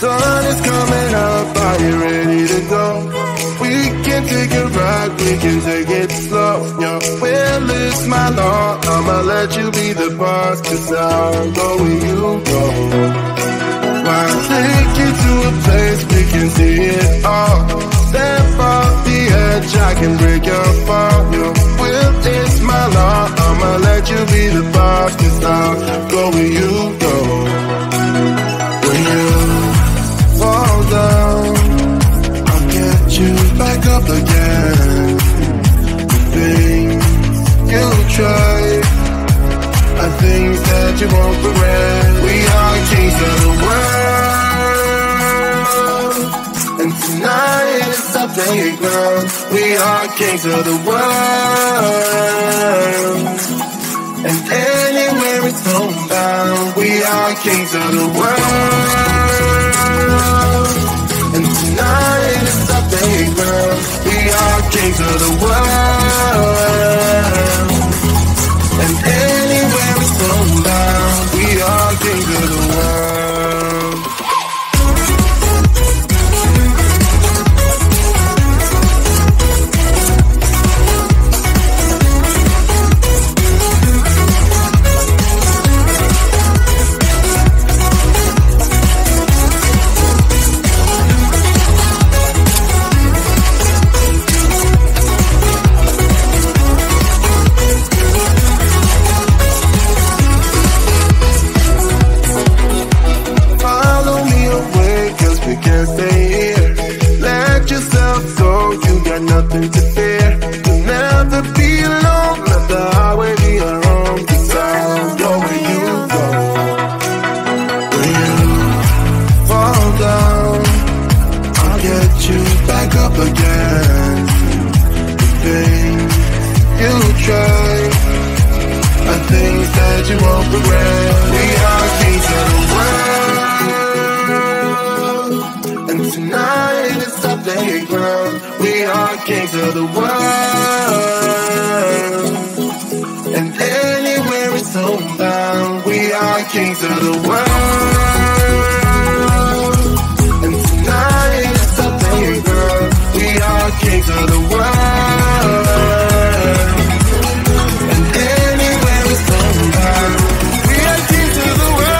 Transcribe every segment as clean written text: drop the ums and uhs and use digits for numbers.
sun is coming up, are you ready to go? We can take a ride, we can take it slow. Your will is my law, I'ma let you be the boss, 'cause I'll go where you go. I'll take you to a place we can see it all. Step off the edge, I can break your fall. Your will is my law, I'ma let you be the boss, 'cause I'll go where you go. When you fall down, I'll get you back up again. The things you try are things that you won't regret. We are kings of the world, and tonight is our playground. We are kings of the world, and anywhere it's homebound. We are kings of the world, and tonight is our playground. We are kings of the world, and anywhere it's homebound. We are kings of the world. Nothing to fear. You'll never be alone. Let the highway be your home, 'cause I'll go where you go. When you fall down, I'll get you back up again. The things you try are things that you won't regret. We are kings of the world, and tonight is our playground. We are kings of the world, and anywhere it's homebound. We are kings of the world, and tonight is our playground. We are kings of the world, and anywhere it's homebound. We are kings of the world.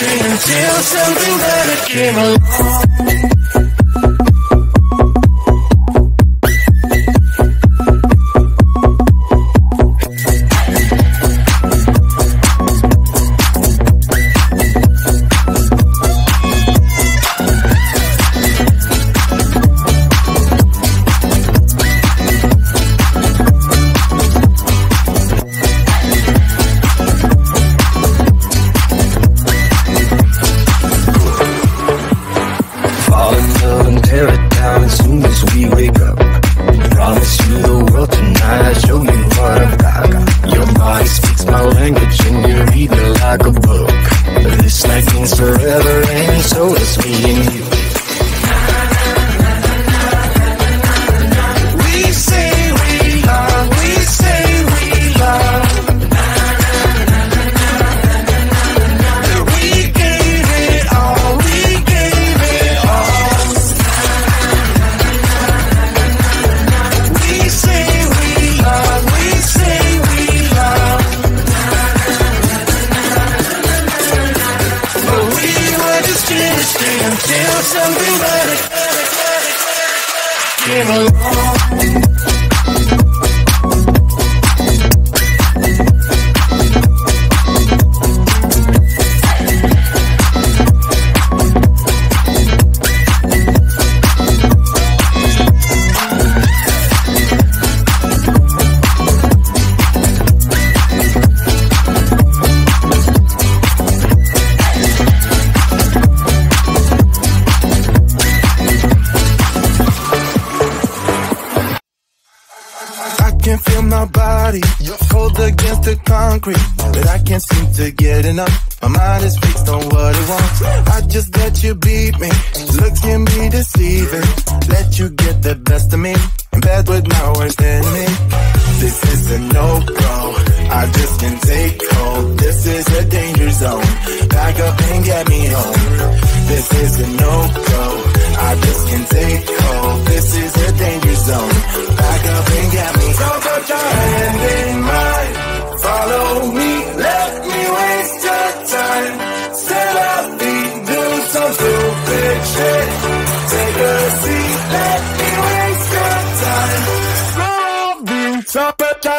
Until something better came along. can feel my body cold against the concrete, but I can't seem to get enough. My mind is fixed on what it wants. I just let you beat me, look can be deceiving. Let you get the best of me, in bed with my worst enemy. This is a no-go, I just can't take hold. This is a danger zone, back up and get me home. This is a no-go, I just can't take hold. This is a danger zone, back up and get me. So put your hand in mine, follow me, let me waste your time. Set up feet, do some stupid shit. Take a seat, let me waste your time. So put your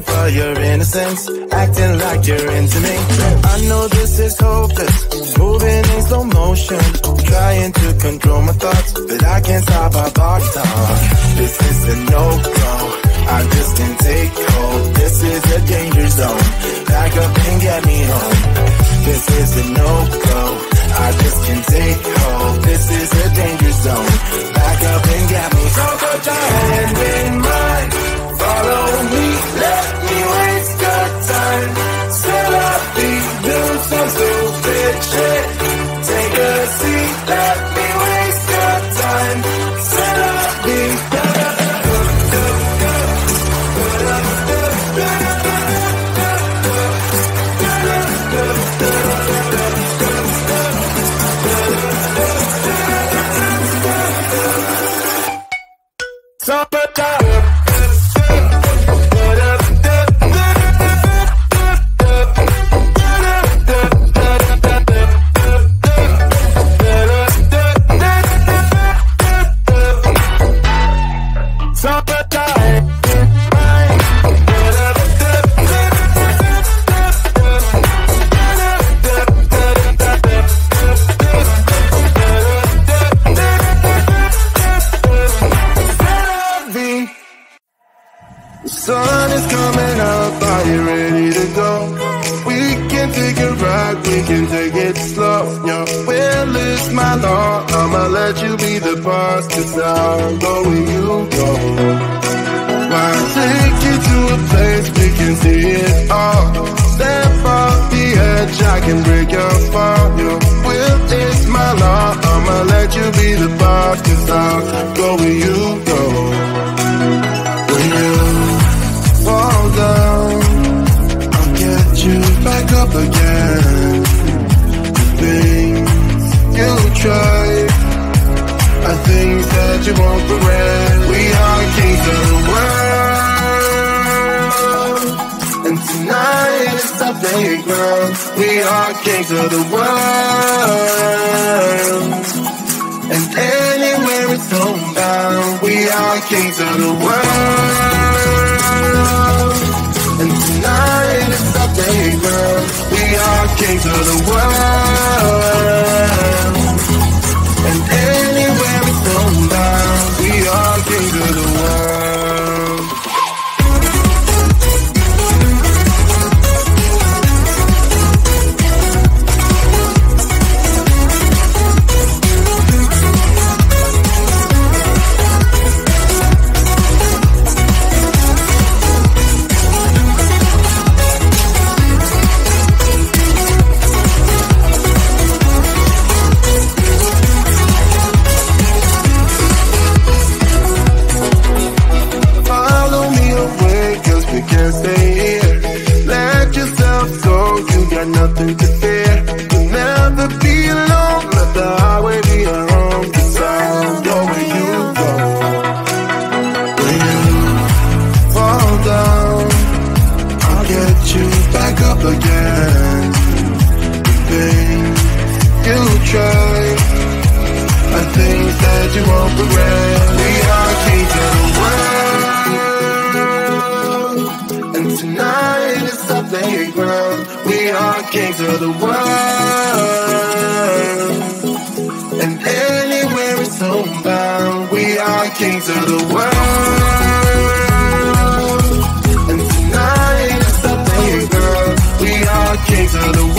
for your innocence, acting like you're into me. I know this is hopeless, moving in slow motion, trying to control my thoughts, but I can't stop our body talk. This is a no-go, I just can't take hold. This is a danger zone, back up and get me home. This is a no-go, I just can't take hold. This is a danger zone, back up and get me. So put your hand in mine, follow me, let me waste your time. Set up feet, do some stupid shit. Take a seat, let me waste your time. Set up feet. Sun is coming up, are you ready to go? We can take it right, we can take it slow. Your will is my law, I'ma let you be the boss, 'cause I'll go where you go. I'll take you to a place we can see it all. Step off the edge, I can break your fall. Your will is my law, I'ma let you be the boss, 'cause I'll go where you go. When you fall down, I'll get you back up again. The things you tried are things that you won't regret. We are kings of the world, and tonight is our playground. We are kings of the world, and anywhere it's homebound. We are kings of the world, and tonight is our playground. We are kings of the world, and anywhere it's homebound. We are kings of the world. kings of the world. And anywhere it's homebound, we are kings of the world. And tonight is the day, girl. We are kings of the world.